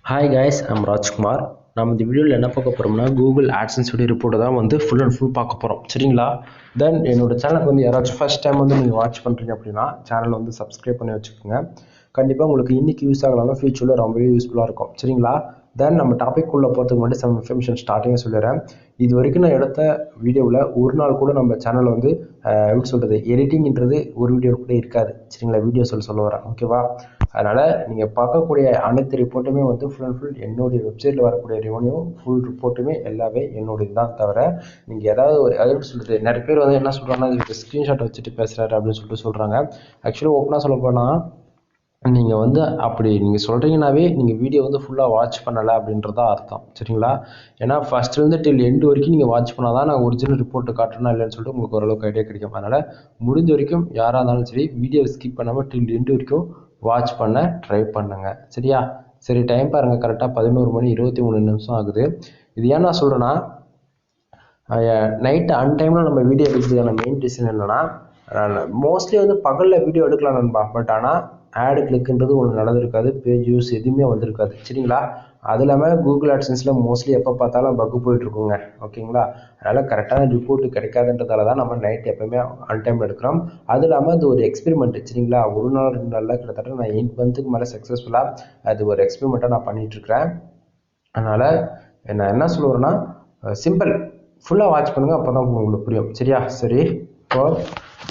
Hi guys, I'm Rajkumar. நம்ம இந்த வீடியோவில் என்ன பார்க்க போகிறோம்னா கூகுள் AdSense ரிப்போர்ட்டை தான் வந்து ஃபுல் அண்ட் ஃபுல் பார்க்க போகிறோம். சரிங்களா? தென் என்னோட சேனலுக்கு வந்து யாராச்சும் ஃபர்ஸ்ட் டைம் வந்து நீங்கள் வாட்ச் பண்ணுறீங்க அப்படின்னா சேனலை வந்து சப்ஸ்கிரைப் பண்ணி வச்சுக்கோங்க. கண்டிப்பாக உங்களுக்கு இன்றைக்கி யூஸ் ஆகலாம், ஃபியூச்சரில் ரொம்பவே யூஸ்ஃபுல்லாக இருக்கும். சரிங்களா? தென் நம்ம டாபிக் உள்ள போகிறதுக்கு முன்னாடி சம் இன்ஃபர்மேஷன் ஸ்டார்டிங்காக சொல்லிடுறேன். இது வரைக்கும் நான் எடுத்த வீடியோவில் ஒரு நாள் கூட நம்ம சேனலில் வந்து எப்படி சொல்கிறது, எடிட்டிங்கிறது ஒரு வீடியோ கூட இருக்காது. சரிங்களா? வீடியோ சொல்ல வரேன், ஓகேவா? அதனால் நீங்கள் பார்க்கக்கூடிய அனைத்து ரிப்போர்ட்டுமே வந்து ஃபுல் அண்ட் ஃபுல் என்னுடைய வெப்சைட்டில் வரக்கூடிய ரெவன்யூ ஃபுல் ரிப்போர்ட்டுமே எல்லாமே என்னுடைய தான். தவிர நீங்கள் ஏதாவது ஒரு எப்படி சொல்கிறது, நிறைய பேர் வந்து என்ன சொல்கிறாங்கன்னா இதுக்கு ஸ்க்ரீன்ஷாட் வச்சுட்டு பேசுகிறாரு அப்படின்னு சொல்லிட்டு சொல்கிறாங்க. ஆக்சுவலி ஓப்பனாக சொல்ல போனால் நீங்கள் வந்து அப்படி நீங்கள் சொல்கிறீங்கன்னாவே நீங்கள் வீடியோ வந்து ஃபுல்லாக வாட்ச் பண்ணலை அப்படின்றதான் அர்த்தம். சரிங்களா? ஏன்னா ஃபஸ்ட்லேருந்து டில் எண்டு வரைக்கும் நீங்கள் வாட்ச் பண்ணால் தான் நான் ஒரிஜினல் ரிப்போர்ட்டு காட்டுறேன்னா இல்லைன்னு சொல்லிட்டு உங்களுக்கு ஓரளவுக்கு ஐடியா கிடைக்கும். அதனால் முடிஞ்ச வரைக்கும் யாராக இருந்தாலும் சரி வீடியோ ஸ்கிப் பண்ணாமல் டில் எண்டு வரைக்கும் வாட்ச் பண்ண ட்ரை பண்ணுங்க. சரியா? சரி, டைம் பாருங்கள், கரெக்டாக 11:23 ஆகுது. இது ஏன் நான் சொல்கிறேன்னா, நைட்டு அன்டைமில் நம்ம வீடியோ எடுக்கிறதுக்கான மெயின் ரீசன் என்னென்னா, மோஸ்ட்லி வந்து பகலில் வீடியோ எடுக்கலாம் நண்பா. பட் ஆனால் ஆடு கிளிக்குன்றது ஒன்று நடந்திருக்காது, பேஜ் யூஸ் எதுவுமே வந்திருக்காது. சரிங்களா? அது இல்லாமல் கூகுள் ஆட்சன்ஸில் மோஸ்ட்லி எப்போ பார்த்தாலும் பக்கு போயிட்டுருக்குங்க. ஓகேங்களா? அதனால் கரெக்டான ரிப்போர்ட்டு கிடைக்காதுன்றதால தான் நம்ம நைட் எப்போயுமே அன்டைமில் எடுக்கிறோம். அது இல்லாமல் அது ஒரு எக்ஸ்பெரிமெண்ட்டு. சரிங்களா? ஒரு நாள் 2 நாளில் கிட்டத்தட்ட நான் 8 மந்த்துக்கு மேலே சக்ஸஸ்ஃபுல்லாக அது ஒரு எக்ஸ்பெரிமெண்ட்டாக நான் பண்ணிகிட்ருக்கிறேன். அதனால் நான் என்ன சொல்லுவேன்னா, சிம்பிள், ஃபுல்லாக வாட்ச் பண்ணுங்கள், அப்போ தான் உங்களுக்கு புரியும். சரியா? சரி, இப்போ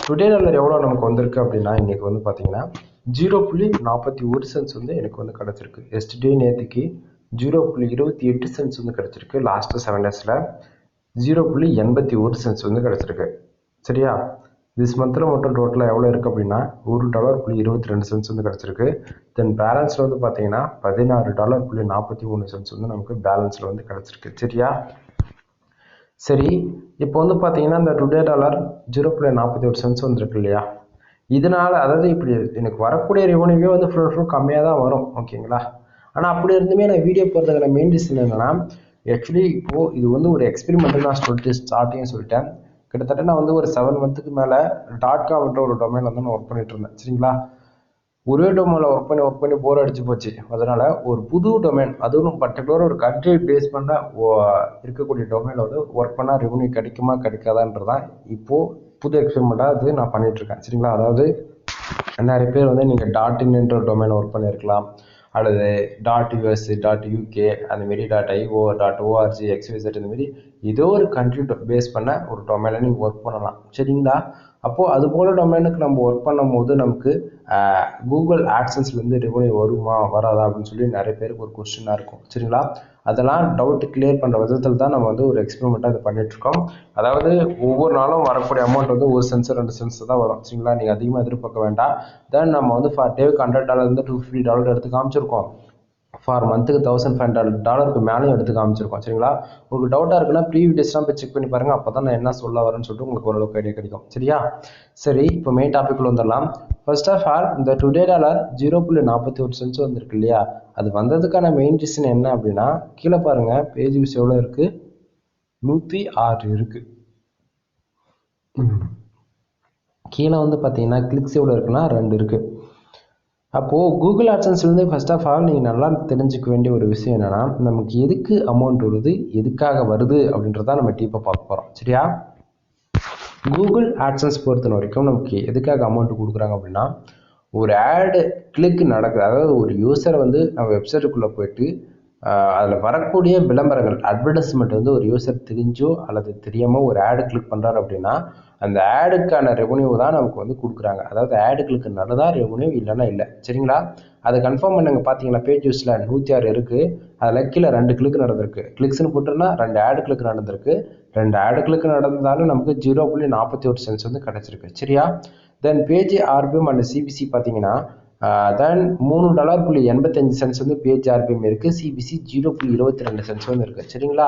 டுடே டாலர் எவ்வளோ நமக்கு வந்திருக்கு அப்படின்னா, இன்றைக்கி வந்து பார்த்தீங்கன்னா 0.41 சென்ட்ஸ் வந்து எனக்கு வந்து கிடச்சிருக்கு. எஸ்டே நேற்றுக்கு 0.28 சென்ட்ஸ் வந்து கிடச்சிருக்கு. லாஸ்ட்டு 7 டேஸில் 0.81 சென்ட்ஸ் வந்து கிடச்சிருக்கு. சரியா? திஸ் மந்தில் மட்டும் டோட்டலாக எவ்வளோ இருக்குது அப்படின்னா $1.22 வந்து கிடச்சிருக்கு. தென் பேலன்ஸில் வந்து பார்த்தீங்கன்னா $16.43 வந்து நமக்கு பேலன்ஸில் வந்து கிடச்சிருக்கு. சரியா? சரி, இப்போ வந்து பார்த்தீங்கன்னா இந்த டுடே டாலர் 0.41 சென்ட்ஸ் வந்துருக்கு இல்லையா? இதனால் அதாவது இப்படி எனக்கு வரக்கூடிய ரெவன்யூவே வந்து ஃபுல் கம்மியாக தான் வரும். ஓகேங்களா? ஆனால் அப்படி இருந்துமே நான் வீடியோ போகிறதுக்கான மெயின் ரீசன் என்னென்னா, ஆக்சுவலி இப்போது இது வந்து ஒரு எக்ஸ்பெரிமெண்ட்டு நான் ஸ்டார்டிங் சொல்லிட்டேன். கிட்டத்தட்ட நான் வந்து ஒரு 7 மந்த்துக்கு மேலே .comன்ற ஒரு டொமைன் வந்து நான் ஒர்க் பண்ணிட்டு இருந்தேன். சரிங்களா? ஒரே டொமைனில் ஒர்க் பண்ணி போர் அடிச்சு போச்சு. அதனால் ஒரு புது டொமைன், அதுவும் பர்டிகுலராக ஒரு கண்ட்ரி பேஸ் பண்ண இருக்கக்கூடிய டொமைனில் வந்து ஒர்க் பண்ணால் ரெவன்யூ கிடைக்குமா கிடைக்காதான்றதான் இப்போது புது எக்ஸ்பெரிமெண்ட்டாக அது நான் பண்ணிகிட்ருக்கேன். சரிங்களா? அதாவது நிறைய பேர் வந்து நீங்கள் .inன்ற டொமைனில் ஒர்க் பண்ணியிருக்கலாம், அல்லது .us, .uk, அந்தமாரி .io, .org, xyz இந்தமாரி ஏதோ ஒரு கண்ட்ரி பேஸ் பண்ண ஒரு டொமைனில் நீங்கள் ஒர்க் பண்ணலாம். சரிங்களா? அப்போது அது போல் டொமைனுக்கு நம்ம ஒர்க் பண்ணும் போது நமக்கு கூகுள் ஆட்சன்ஸ்லேருந்து ரெவன்யூ வருமா வராதா அப்படின்னு சொல்லி நிறைய பேருக்கு ஒரு கொஸ்டினாக இருக்கும். சரிங்களா? அதெல்லாம் டவுட் கிளியர் பண்ணுற விதத்தில் தான் நம்ம வந்து ஒரு எக்ஸ்பெரிமெண்ட்டாக இது பண்ணிகிட்ருக்கோம். அதாவது ஒவ்வொரு நாளும் வரக்கூடிய அமௌண்ட் வந்து 1 சென்ஸ் 2 சென்ஸ் தான் வரும். சரிங்களா? நீங்கள் அதிகமாக எதிர்பார்க்க வேண்டாம். தென் நம்ம வந்து ஃபார் டேவுக்கு $100 $250 எடுத்து காமிச்சிருக்கோம். ஃபார் மந்த்துக்கு $1500 மேலேயும் எடுத்து காமிச்சிருக்கோம். சரிங்களா? உங்களுக்கு டவுட்டாக இருக்குன்னா ப்ரீவியஸ்லாம் போய் செக் பண்ணி பாருங்கள். அப்போ தான் நான் என்ன சொல்ல வரேன்னு சொல்லிட்டு உங்களுக்கு ஓரளவுக்கு ஐடியா கிடைக்கும். சரியா? சரி, இப்போ மெயின் டாபிக்ல வந்துடலாம். ஃபர்ஸ்ட் ஆஃப் ஆல், இந்த டுடே டாலர் 0.41 சென்ட்ஸ் வந்திருக்கு இல்லையா? அது வந்ததுக்கான மெயின் ரீசன் என்ன அப்படின்னா, கீழே பாருங்கள், பேஜ் வியூஸ் எவ்வளோ இருக்குது, 106 இருக்குது. கீழே வந்து பார்த்தீங்கன்னா கிளிக்ஸ் எவ்வளோ இருக்குன்னா 2 இருக்குது. அப்போது கூகுள் ஆட்சன்ஸ்லேருந்து ஃபர்ஸ்ட் ஆஃப் ஆல் நீங்கள் நல்லா தெரிஞ்சுக்க வேண்டிய ஒரு விஷயம் என்னென்னா, நமக்கு எதுக்கு அமௌண்ட் வருது, எதுக்காக வருது அப்படின்றத நம்ம டீப்பாக பார்க்க போகிறோம். சரியா? கூகுள் ஆட்சன்ஸ் பொறுத்த வரைக்கும் நமக்கு எதுக்காக அமௌண்ட் கொடுக்குறாங்க அப்படின்னா, ஒரு ஆடு கிளிக் நடக்குது, அதாவது ஒரு யூசரை வந்து நம்ம வெப்சைட்டுக்குள்ளே போயிட்டு அதில் வரக்கூடிய விளம்பரங்கள், அட்வர்டைஸ்மெண்ட் வந்து ஒரு யூசர் தெரிஞ்சோ அல்லது தெரியாமல் ஒரு ஆடு கிளிக் பண்ணுறாரு அப்படின்னா, அந்த ஆடுக்கான ரெவன்யூ தான் நமக்கு வந்து கொடுக்குறாங்க. அதாவது ஆடு கிளிக் நல்லதான் ரெவன்யூ, இல்லைன்னா இல்லை. சரிங்களா? அதை கன்ஃபார்ம் பண்ணுங்க. பார்த்தீங்கன்னா பேஜ் யூஸில் 106 இருக்குது. அதில் கீழே 2 கிளிக் நடந்திருக்கு. கிளிக்ஸ்னு போட்டுருன்னா 2 ஆடு கிளிக் நடந்திருக்கு. 2 ஆடு கிளிக் நடந்தாலும் நமக்கு 0.41 சென்ட்ஸ் வந்து கிடச்சிருக்கு. சரியா? Then page RPM and CPC பார்த்தீங்கன்னா தென் $3.85 வந்து பேஜ் ஆர்பிஎம் இருக்குது. சிபிசி 0.22 சென்ட்ஸ் வந்து இருக்குது. சரிங்களா?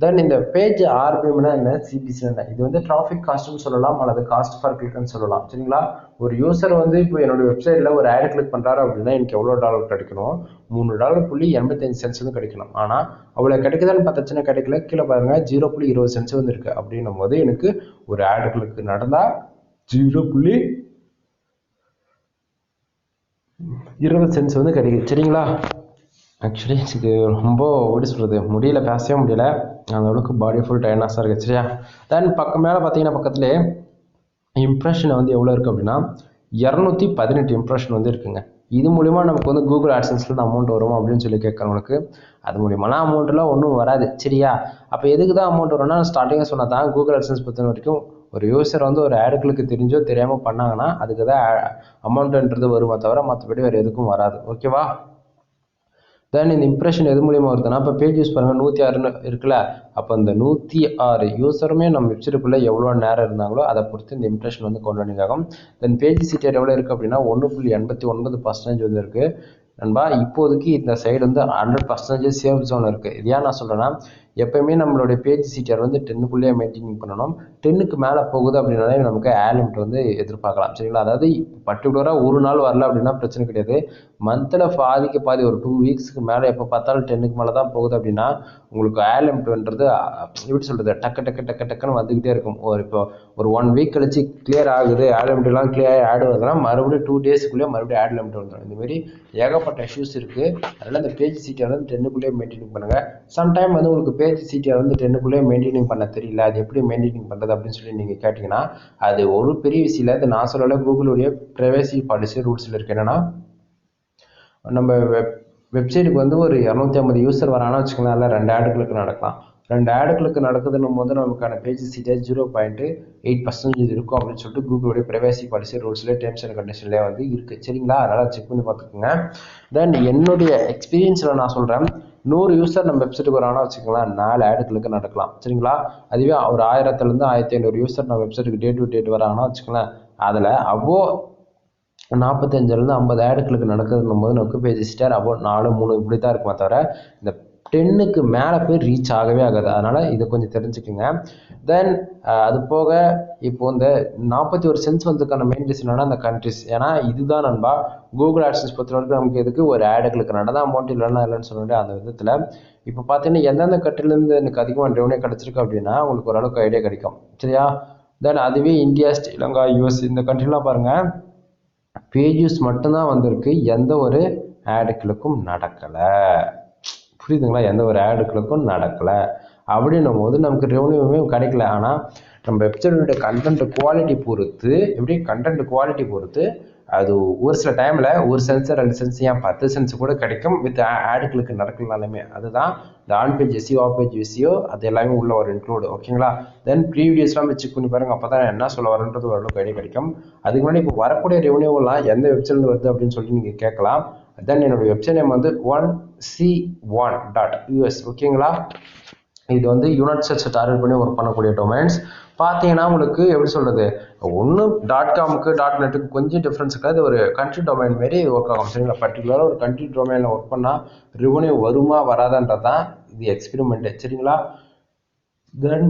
தென் இந்த பேஜ் ஆர்பிஎம்னா என்ன, சிபிசி என்ன, இது வந்து டிராஃபிக் காஸ்ட்னு சொல்லலாம், அல்லது காஸ்ட் பர் கிளிக்னு சொல்லலாம். சரிங்களா? ஒரு யூசர் வந்து இப்போ என்னோட வெப்சைட்டில் ஒரு ஆட் கிளிக் பண்ணுறாரு அப்படின்னா எனக்கு எவ்வளோ டாலர் கிடைக்கணும், $3.85 வந்து கிடைக்கணும். ஆனால் அவ்வளோ கிடைக்குதான்னு பார்த்தாச்சுன்னா கிடைக்கல. கீழே பாருங்கள் 0.20 சென்ட்ஸ் வந்து இருக்குது. அப்படின்னும் போது எனக்கு ஒரு ஆட் கிளிக் நடந்தால் 0.20 சென்ட்ஸ் வந்து கிடைக்குது. சரிங்களா? ஆக்சுவலி எனக்கு ரொம்ப எப்படி சொல்கிறது முடியல, பேசவே முடியல. அந்த அளவுக்கு பாடி ஃபுல் டயர்னஸாக இருக்குது. சரியா? தென் மேலே பார்த்தீங்கன்னா பக்கத்துலேயே இம்ப்ரெஷன் வந்து எவ்வளோ இருக்குது அப்படின்னா 218 இம்ப்ரெஷன் வந்து இருக்குங்க. இது மூலிமா நமக்கு வந்து கூகுள் ஆட்சன்ஸ்லேருந்து அமௌண்ட் வரும் அப்படின்னு சொல்லி கேட்குறவங்களுக்கு அது மூலியமான அமௌண்ட்லாம் ஒன்றும் வராது. சரியா? அப்போ எதுக்கு தான் அமௌண்ட் வரும்னா ஸ்டார்டிங்காக சொன்னால் தான் கூகுள் ஆட்சன்ஸ் பொறுத்த வரைக்கும் ஒரு யூசர் வந்து ஒரு ஆடுகளுக்கு தெரிஞ்சோ தெரியாமல் பண்ணாங்கன்னா அதுக்கு தான் அமௌண்ட்டுன்றது வருமா தவிர மற்றபடி வேறு எதுக்கும் வராது. ஓகேவா? தென் இந்த இம்ப்ரெஷன் எது மூலியமாக வருதுன்னா இப்போ பேஜ் யூஸ் பாருங்கள் 106 இருக்குல்ல. அப்போ இந்த 106 யூஸருமே நம்ம வெப்சைட்டுக்குள்ளே எவ்வளோ நேரம் இருந்தாங்களோ அதை பொறுத்து இந்த இம்ப்ரெஷன் வந்து கொண்டு வந்திருக்காங்க. தென் பேஜ் சிடிஆர் எவ்வளோ இருக்குது அப்படின்னா 1.89% வந்து இருக்குது நண்பா. இப்போதைக்கு இந்த சைடு வந்து 100% சேஃப் ஜோன் இருக்குது. இது ஏன் நான் சொல்கிறேன்னா எப்போயுமே நம்மளுடைய பேஜ் சிடிஆர் வந்து 10க்குள்ளேயே மெயின்டைன் பண்ணணும். 10க்கு மேலே போகுது அப்படின்னாலே நமக்கு ஆட் லிமிட் வந்து எதிர்பார்க்கலாம். சரிங்களா? அதாவது பர்டிகுலராக ஒரு நாள் வரல அப்படின்னா பிரச்சனை கிடையாது. மந்தில் பாதிக்கு பாதி ஒரு 2 வீக்ஸ்க்கு மேலே எப்போ பார்த்தாலும் 10க்கு மேலே தான் போகுது அப்படின்னா உங்களுக்கு ஆட் லிமிட்ன்றது எப்படி சொல்கிறது டக்குன்னு வந்துக்கிட்டே இருக்கும். இப்போ ஒரு 1 வீக் கழிச்சு கிளியர் ஆகுது, ஆட் லிமிட்லாம் கிளியர் ஆட் வருதுன்னா மறுபடியும் 2 டேஸ்க்குள்ளேயே மறுபடியும் ஆட் லிமிட் வந்துடும். இந்தமாரி ஏகப்பட்ட இஷ்யூஸ் இருக்குது. அதனால் இந்த பேஜ் சிடிஆர் வந்து 10க்குள்ளேயே மெயின்டைன் பண்ணுங்கள். சம்டைம் வந்து உங்களுக்கு பேஜ் சிடிஆர் வந்து 10க்குள்ளேயே மெயின்டைனிங் பண்ண தெரியல, அது எப்படி மெயின்டைனிங் பண்ணுறது அப்படின்னு சொல்லி நீங்கள் கேட்டிங்கன்னா அது ஒரு பெரிய விஷயம் இல்லை. அது நான் சொல்லலை, கூகுளுடைய ப்ரைவசி பாலிசி ரூல்ஸில் இருக்குது. என்னென்னா நம்ம வெப்சைட்டுக்கு வந்து ஒரு 250 யூசர் வரானா வச்சுக்கலாம், அதில் 2 ஆடுகளுக்கு நடக்கலாம். 2 ஆடுகளுக்கு நடக்குதுன்னும் போது நமக்கான பேஜ் சிடிஆர் 0.8% இருக்கும் அப்படின்னு சொல்லிட்டு கூகுளுடைய ப்ரைவசி பாலிசி ரூல்ஸ்லேயே டேர்ம்ஸ் அண்ட் கண்டிஷன்லேயே வந்து இருக்குது. சரிங்களா? அதனால் செக் பண்ணி பார்த்துக்கோங்க. தென் என்னுடைய எக்ஸ்பீரியன்ஸில் நான் சொல்கிறேன், 100 யூசர் நம்ம வெப்சைட்டுக்கு வரானா வச்சுக்கலாம் 4 ஆடுகளுக்கு நடக்கலாம். சரிங்களா? அதுவே ஒரு 1000லேருந்து 1500 யூசர் நம்ம வெப்சைட்டுக்கு டே டு டேட் வராங்கன்னா வச்சுக்கலாம், அதில் அவ்வளோ 45லேருந்து 50 ஆடுகளுக்கு நடக்குதுன்னும் போது நமக்கு பேஜ் சிடிஆர் அபவுட் 4, 3 இப்படி தான் இருக்குமே தவிர இந்த 10க்கு மேலே போய் ரீச் ஆகவே ஆகாது. அதனால் இதை கொஞ்சம் தெரிஞ்சுக்குங்க. தென் அது போக இப்போ இந்த 41 சென்ஸ் வந்ததுக்கான மெயின் ரீசன் என்னன்னா இந்த கண்ட்ரிஸ். ஏன்னா இதுதான் நண்பா கூகுள் ஆட்சன்ஸ் பொறுத்த வரைக்கும் நமக்கு எதுக்கு ஒரு ஆடுகளுக்கு நடந்தால் அமௌண்ட் இல்லைன்னு சொல்லிட்டு அந்த விதத்தில் இப்போ பார்த்தீங்கன்னா எந்தெந்த கண்ட்ரிலேருந்து எனக்கு அதிகமாக ரெவன்யூ கிடச்சிருக்கு அப்படின்னா உங்களுக்கு ஓரளவுக்கு ஐடியா கிடைக்கும். சரியா? தென் அதுவே இந்தியா, ஸ்ரீலங்கா, யூஎஸ் இந்த கண்ட்ரிலாம் பாருங்கள் பேஜ் யூஸ் மட்டும்தான் வந்திருக்கு, எந்த ஒரு ஆடுகளுக்கும் நடக்கலை. புரியுதுங்களா? எந்த ஒரு ஆடுகளுக்கும் நடக்கலை அப்படின்னும் போது நமக்கு ரெவன்யூவே கிடைக்கல. ஆனால் நம்ம வெப்சைட்டோட கண்டென்ட் குவாலிட்டி பொறுத்து அது ஒரு சில டைமில் ஒரு சென்ஸ் 2 சென்ஸ் ஏன் 10 சென்ஸ் கூட கிடைக்கும் வித் ஆடுகளுக்கு நடக்கலனாலுமே. அதுதான் இந்த on page SEO, off page SEO அது எல்லாமே உள்ள ஒரு இன்க்ளூடு. ஓகேங்களா? தென் ப்ரீவியஸ்லாம் செக் பண்ணி பாருங்கள், அப்போ தான் என்ன சொல்ல வரன்றது ஓரளவுக்கு ஐடியா கிடைக்கும். அதுக்கு முன்னாடி இப்போ வரக்கூடிய ரெவன்யூலாம் எந்த வெப்சைட்லேருந்து வருது அப்படின்னு சொல்லி நீங்கள் கேட்கலாம். தென் என்னோடய வெப்சைட் நேம் வந்து 1c1.us. ஓகேங்களா? இது வந்து யுனைட் ஸ்டேட்ஸை டார்கெட் பண்ணி ஒர்க் பண்ணக்கூடிய டொமைன்ஸ். பார்த்தீங்கன்னா உங்களுக்கு எப்படி சொல்கிறது, ஒன்று .comக்கு .netக்கு கொஞ்சம் டிஃப்ரென்ஸ் இருக்காது. ஒரு கண்ட்ரி டொமைன் மாரி ஒர்க் ஆகும். சரிங்களா? பர்டிகுலராக ஒரு கண்ட்ரி டொமைனில் ஒர்க் பண்ணால் ரெவன்யூ வருமா வராதான்றது தான் இது எக்ஸ்பெரிமெண்ட்டு. சரிங்களா? தென்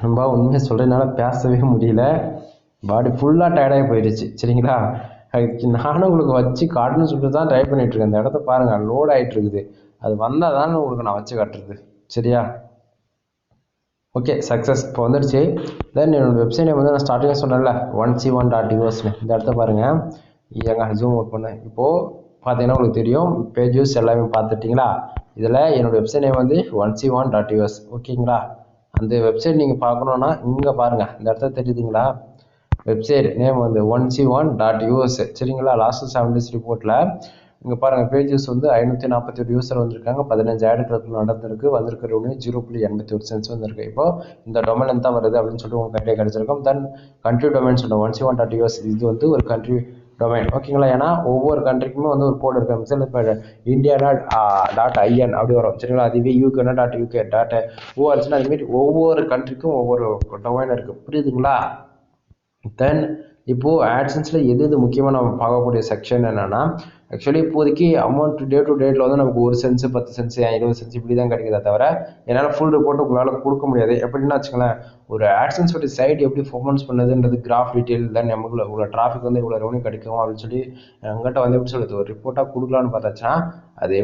ரொம்ப உண்மையாக சொல்கிறதுனால பேசவே முடியல, பாடி ஃபுல்லாக டயர்டாகி போயிடுச்சு. சரிங்களா? நானும் உங்களுக்கு வச்சு காட்டணும்னு சொல்லிட்டு தான் ட்ரை பண்ணிகிட்ருக்கேன். இந்த இடத்த பாருங்கள் லோட் ஆகிட்டு இருக்குது, அது வந்தால் தானே உங்களுக்கு நான் வச்சு காட்டுறது. சரியா? ஓகே, சக்ஸஸ் இப்போ வந்துடுச்சு. தென் என்னோடய வெப்சைட் வந்து நான் ஸ்டார்டிங்காக சொன்னேன்ல 1c1.usன்னு. இந்த இடத்த பாருங்கள், எங்கள் ஜூம் ஒர்க் பண்ணேன். இப்போது பார்த்தீங்கன்னா உங்களுக்கு தெரியும் பேஜ் யூஸ் எல்லாமே பார்த்துட்டிங்களா? இதில் என்னோடய வெப்சைட் நேம் வந்து 1c1.us. ஓகேங்களா? அந்த வெப்சைட் நீங்கள் பார்க்கணுன்னா இங்கே பாருங்கள், இந்த இடத்த தெரியுதுங்களா? வெப்சைட் நேம் வந்து 1c1.us. சரிங்களா? லாஸ்ட் 7 days ரிப்போர்ட்டில் இங்கே பாருங்கள் பேஜஸ் வந்து 541 யூசர் வந்திருக்காங்க, 15 ஆடுகளுக்கு நடந்திருக்கு, வந்திருக்கிற ரெவன்யூ 0.81 சென்ஸ் வந்திருக்கு. இப்போ இந்த டொமைன் தான் வருது அப்படின்னு சொல்லிட்டு உங்களுக்கு கண்டிப்பாக கிடைச்சிருக்கும். தென் கண்ட்ரி டொமைன் சொன்ன 1c1.us இது வந்து ஒரு கண்ட்ரி டொமைன். ஓகேங்களா? ஏன்னா ஒவ்வொரு கண்ட்ரிக்குமே வந்து ஒரு கோடு இருக்குது. மிச்சம் இப்போ India.in அப்படி வரும். சரிங்களா? அதுவே UK.org அதுமாரி ஒவ்வொரு கண்ட்ரிக்கும் ஒவ்வொரு டொமைன் இருக்குது. புரியுதுங்களா? தென் இப்போது ஆட்சன்ஸில் எது முக்கியமாக நம்ம பார்க்கக்கூடிய செக்ஷன் என்னென்னா ஆக்சுவலி இப்போதைக்கு அமௌண்ட் டே டு டேட்டில் வந்து நமக்கு 1 சென்ஸ் 10 சென்ஸ் 20 சென்ஸ் இப்படி தான் கிடைக்குதே தவிர என்னால் ஃபுல் ரிப்போர்ட்டு உங்களால் கொடுக்க முடியாது. எப்படின்னா வச்சுக்கோங்களேன், ஒரு ஆட்சன்ஸோட சைட் எப்படி பர்ஃபார்மன்ஸ் பண்ணுதுன்றது கிராஃப் டீட்டெயில் தென் நமக்கு இவ்வளோ டிராஃபிக் வந்து இவ்வளோ ரெவன்யூ கிடைக்கும் அப்படின்னு சொல்லி எங்கிட்ட வந்து எப்படி சொல்கிறது ஒரு ரிப்போர்ட்டாக கொடுக்கலான்னு பார்த்தாச்சுன்னா அது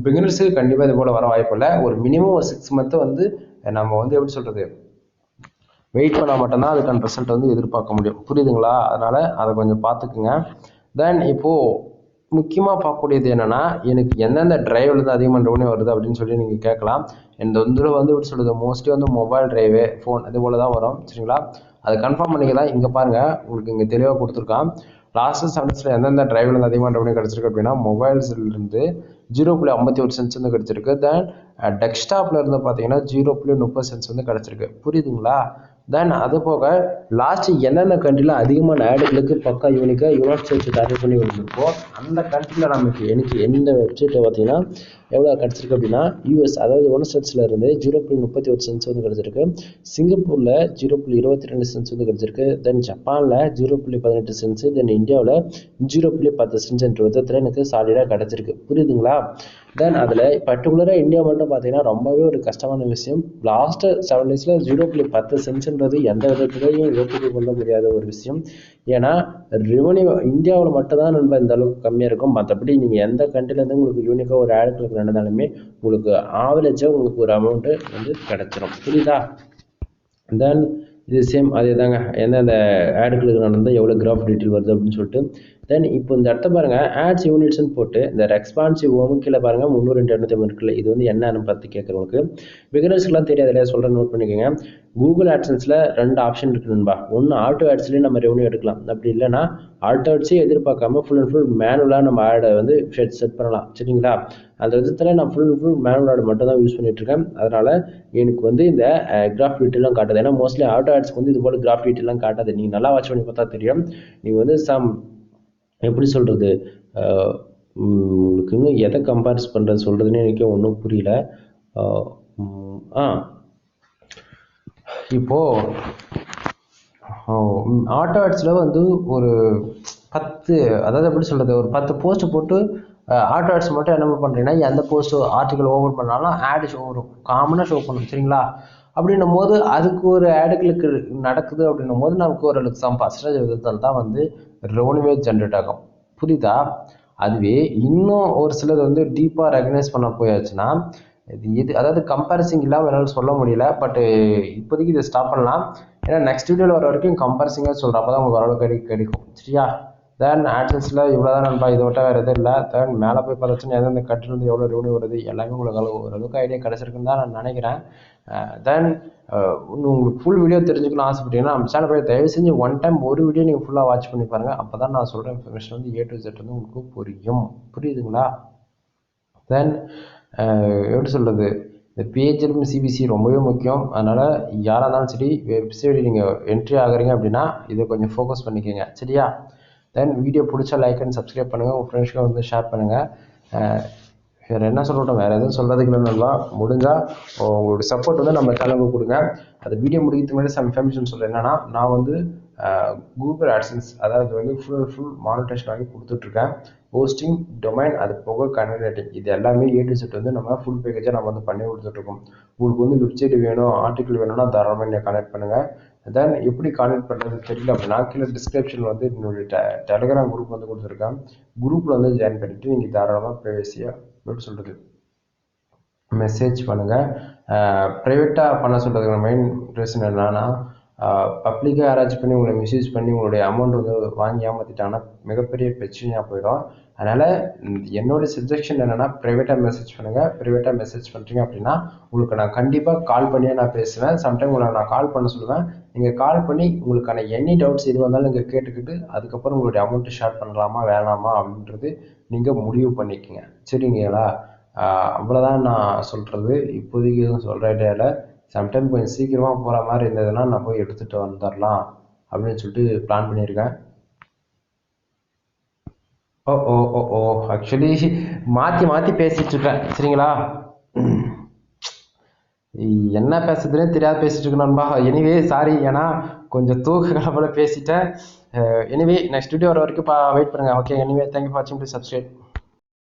பிகினர்ஸுக்கு கண்டிப்பாக இது போல் வர வாய்ப்பு இல்லை. ஒரு மினிமம் ஒரு 6 மந்த்து வந்து நம்ம வந்து எப்படி சொல்கிறது வெயிட் பண்ணால் மட்டும்தான் அதுக்கான ரிசல்ட் வந்து எதிர்பார்க்க முடியும். புரியுதுங்களா? அதனால் அதை கொஞ்சம் பார்த்துக்குங்க. தென் இப்போது முக்கியமாக பார்க்கக்கூடியது என்னென்னா, எனக்கு எந்தெந்த டிரைவ்லேருந்து அதிகமாக ரெவன்யூ வருது அப்படின்னு சொல்லி நீங்கள் கேட்கலாம். இந்த இதில் வந்து எப்படி சொல்கிறது, மோஸ்ட்லி வந்து மொபைல் டிரைவு, ஃபோன் இது போல் தான் வரும். சரிங்களா? அதை கன்ஃபார்ம் பண்ணிக்கலாம். இங்கே பாருங்கள், உங்களுக்கு இங்கே தெளிவாக கொடுத்துருக்கான். லாஸ்ட் 7 டேஸில் எந்தெந்த டிரைவ்லேருந்து அதிகமாக ரெவன்யூ கிடச்சிருக்கு அப்படின்னா, மொபைல்ஸ்லேருந்து 0.51 சென்ட்ஸ் வந்து கிடச்சிருக்கு. தென் டெஸ்க்டாப்பில் இருந்து பார்த்தீங்கன்னா 0.30 சென்ட்ஸ் வந்து கிடச்சிருக்கு. புரியுதுங்களா? தென் அது போக லாஸ்ட் எந்தெந்த கண்ட்ரியில் அதிகமான ஆடுகளுக்கு பக்கா யூனிக்காக யுனைட் ஸ்டேட்ஸ் டார்கெட் பண்ணி வந்திருக்கோ அந்த கண்ட்ரியில் நமக்கு எனக்கு எந்த வெப்சைட்டில் பார்த்தீங்கன்னா எவ்வளோ கிடச்சிருக்கு அப்படின்னா, யூஎஸ் அதாவது யுனைட் ஸ்டேட்ஸில் இருந்து 0.31 சென்ட்ஸ் வந்து கிடச்சிருக்கு. சிங்கப்பூரில் 0.22 சென்ட்ஸ் வந்து கிடச்சிருக்கு. தென் ஜப்பானில் 0.18 சென்ட்ஸ். தென் இந்தியாவில் 0.10 சென்ட்ஸ் என்ற விதத்தில் எனக்கு சாலிடாக கிடச்சிருக்கு. புரியுதுங்களா? தென் அதில் பர்டிகுலராக இந்தியா மட்டும் பார்த்தீங்கன்னா ரொம்பவே ஒரு கஷ்டமான விஷயம். லாஸ்ட்டு 7 டேஸில் 0.10 சென்ட்ஸ்ன்றது எந்த விதத்துலையும் ஏற்றுக்க கொள்ள முடியாத ஒரு விஷயம். ஏன்னா ரெவன்யூ இந்தியாவில் மட்டும்தான் நம்ம இந்த அளவுக்கு கம்மியாக இருக்கும். மற்றபடி நீங்கள் எந்த கண்ட்ரிலேருந்து உங்களுக்கு யூனிக்காக ஒரு ஆடு கிளிக் நடந்தாலுமே உங்களுக்கு ஆவரேஜாக உங்களுக்கு ஒரு அமௌண்ட்டு வந்து கிடச்சிரும். புரியுதா? தென் இது சேம் அதே தாங்க, எந்தெந்த ஆடுகளுக்கு நடந்தால் எவ்வளோ கிராஃப் டீட்டெயில் வருது அப்படின்னு சொல்லிட்டு. தென் இப்போ இந்த இடத்த பாருங்கள், ஆட்ஸ் யூனிட்ஸ்னு போட்டு இந்த ரெஸ்பான்சிவ் கீழே பாருங்கள் 300 250 இருக்குல்ல, இது வந்து என்னன்னு பார்த்து கேட்குறவங்களுக்கு பிகினர்ஸ்க்குலாம் தெரியாது இல்லையா, சொல்கிறேன் நோட் பண்ணிக்கோங்க. கூகுள் ஆட்சன்ஸில் 2 ஆப்ஷன் இருக்குதுன்பா. ஒன்று ஆட்டோ ஆட்ஸ்லேயே நம்ம ரெவன்யூ எடுக்கலாம். அப்படி இல்லைன்னா ஆட்டோ ஆட்ஸே எதிர்பார்க்காம ஃபுல் அண்ட் ஃபுல் மேனுவலாக நம்ம ஆடை வந்து செட் பண்ணலாம். சரிங்களா? அந்த விதத்தில் நான் ஃபுல் அண்ட் ஃபுல் மேனுவல் ஆடு மட்டும் தான் யூஸ் பண்ணிகிட்ருக்கேன். அதனால் எனக்கு வந்து இந்த கிராஃப் டீட்டெயிலாம் காட்டுது. ஏன்னா மோஸ்ட்லி ஆட்டோ ஆட்ஸ்க்கு வந்து இது போல் கிராஃப் டீட்டெயிலாம் காட்டாது. நீங்கள் நல்லா வாட்ச் பண்ணி பார்த்தா தெரியும். நீங்கள் வந்து எப்படி சொல்கிறது, உங்களுக்கு இன்னும் எதை கம்பேர்ஸ் பண்ணுறது சொல்கிறதுன்னு எனக்கே ஒன்றும் புரியல. இப்போது ஆட்டோ ஆட்ஸில் வந்து ஒரு 10 அதாவது எப்படி சொல்கிறது, ஒரு 10 போஸ்ட்டு போட்டு ஆட்டோ ஆட்ஸ் மட்டும் என்ன பண்ணுறீங்கன்னா, எந்த போஸ்ட்டு ஆர்டிக்கல் ஓப்பன் பண்ணாலும் ஆடு ஷோ வரும், காமனாக ஷோ பண்ணும். சரிங்களா? அப்படின்னும் போது அதுக்கு ஒரு ஆடுகளுக்கு நடக்குது அப்படின்னும் போது நமக்கு ஒரு சம் பர்சன்டேஜ் விதத்தில் தான் வந்து ரெவன்யூவே ஜென்ரேட் ஆகும். புரியுதா? அதுவே இன்னும் ஒரு சிலது வந்து டீப்பாக ரெகனைஸ் பண்ண போயாச்சுன்னா இது அதாவது கம்பேரிசிங் இல்லாமல் என்னால் சொல்ல முடியல. பட்டு இப்போதைக்கு இதை ஸ்டாப் பண்ணலாம். ஏன்னா நெக்ஸ்ட் வீடியோவில் வர வரைக்கும் கம்பேரிசிங்காக சொல்கிறேன், அப்போ தான் உங்களுக்கு ஓரளவுக்கு கிடைக்கும். சரியா? தென் ஆட்சன்ஸில் இவ்வளோ தான் நண்பா, இதை விட்டால் வேறு எதுவும் இல்லை. தென் மேலே போய் பார்த்துச்சுன்னா எந்தெந்த கண்ட்ரிலேருந்து எவ்வளோ ரெவன்யூ வருது எல்லாமே உங்களுக்கு ஓரளவுக்கு ஐடியா கிடச்சிருக்குன்னு தான் நான் நினைக்கிறேன். தென் உங்களுக்கு ஃபுல் வீடியோ தெரிஞ்சுக்கணும்னு ஆசைப்பட்டீங்கன்னா நம்ம சேனல் போய் தயவு செஞ்சு ஒன் டைம் ஒரு வீடியோ நீங்கள் ஃபுல்லாக வாட்ச் பண்ணி பாருங்கள். அப்போ தான் நான் சொல்கிற இன்ஃபர்மேஷன் வந்து A to Z வந்து உங்களுக்கு புரியும். புரியுதுங்களா? தென் எப்படி சொல்கிறது, இந்த பிஹெச்எல் சிபிசி ரொம்பவே முக்கியம். அதனால் யாராக இருந்தாலும் சரி வெப்சைட் நீங்கள் என்ட்ரி ஆகுறீங்க அப்படின்னா இதை கொஞ்சம் ஃபோக்கஸ் பண்ணிக்கோங்க. சரியா? தென் வீடியோ பிடிச்சா லைக் அண்ட் சப்ஸ்கிரைப் பண்ணுங்கள், உங்கள் ஃப்ரெண்ட்ஸ்க்கு வந்து ஷேர் பண்ணுங்கள். வேறு என்ன சொல்லட்டும், வேறு எதுவும் சொல்கிறதுக்கு இல்லைன்னா முடிஞ்சால் உங்களுடைய சப்போர்ட் வந்து நம்ம சேனலுக்கு கொடுங்க. அது வீடியோ முடிக்கிறதுக்கு முன்னாடி சம் இன்ஃபர்மேஷன் சொல்கிறேன். என்னென்னா, நான் வந்து கூகுள் ஆட்சன்ஸ் அதாவது வந்து ஃபுல் மானிட்டேஷன் வாங்கி கொடுத்துட்ருக்கேன். ஹோஸ்டிங், டொமைன், அது போக கன்வெர்ட்டிங், இது எல்லாமே A to Z வந்து நம்ம ஃபுல் பேக்கேஜாக நம்ம வந்து பண்ணி கொடுத்துட்ருக்கோம். உங்களுக்கு வந்து வெப்சைட் வேணும், ஆர்டிக்கல் வேணும்னா தாராளமாக நீங்கள் கனெக்ட் பண்ணுங்கள். தென் எப்படி கான்டெக்ட் பண்ணுறது தெரியல அப்படின்னா கீழே டிஸ்கிரிப்ஷனில் வந்து என்னுடைய டெலிகிராம் குரூப் வந்து கொடுத்துருக்கேன். குரூப்பில் வந்து ஜாயின் பண்ணிவிட்டு நீங்கள் தாராளமாக ப்ரைவசியாக எப்படி சொல்கிறது மெசேஜ் பண்ணுங்கள். ப்ரைவேட்டாக பண்ண சொல்கிறதுக்கு மெயின் ரீசன் என்னன்னா, பப்ளிக்காக யாராச்சும் பண்ணி உங்களை மிஸ்யூஸ் பண்ணி உங்களுடைய அமௌண்ட் வந்து வாங்கி ஏமாற்றிட்டாங்கன்னா மிகப்பெரிய பிரச்சனையாக போயிடும். அதனால் என்னோடய சஜஷன் என்னென்னா, ப்ரைவேட்டாக மெசேஜ் பண்ணுங்கள். ப்ரைவேட்டாக மெசேஜ் பண்ணுறீங்க அப்படின்னா உங்களுக்கு நான் கண்டிப்பாக கால் பண்ணியே நான் பேசுவேன். சம்டைம் உங்களை நான் கால் பண்ண சொல்லுவேன். நீங்கள் கால் பண்ணி உங்களுக்கான எனி டவுட்ஸ் எது வந்தாலும் நீங்கள் கேட்டுக்கிட்டு அதுக்கப்புறம் உங்களுடைய அமௌண்ட்டு ஷேர் பண்ணலாமா வேணாமா அப்படின்றது நீங்கள் முடிவு பண்ணிக்கோங்க. சரிங்களா? அவ்வளோதான் நான் சொல்கிறது. இப்போதைக்கு எதுவும் சொல்கிற ஐடியாவில் சம்டைம் கொஞ்சம் சீக்கிரமாக போகிற மாதிரி இருந்ததுன்னா நான் போய் எடுத்துகிட்டு வந்துடலாம் அப்படின்னு சொல்லிட்டு பிளான் பண்ணியிருக்கேன். ஓ ஆக்சுவலி மாற்றி பேசிகிட்ருக்கேன். சரிங்களா? என்ன பேசுறதுனே தெரியாது பேசிகிட்டு இருக்கணும்பா. எனிவே சாரி, ஏன்னா கொஞ்சம் தூக்க கலப்பல பேசிட்டேன். எனிவே நெக்ஸ்ட் வீடியோ வர வரைக்கும் வெயிட் பண்ணுங்கள். ஓகே, எனிவே தேங்க்யூ ஃபார் வாட்சிங். Please subscribe.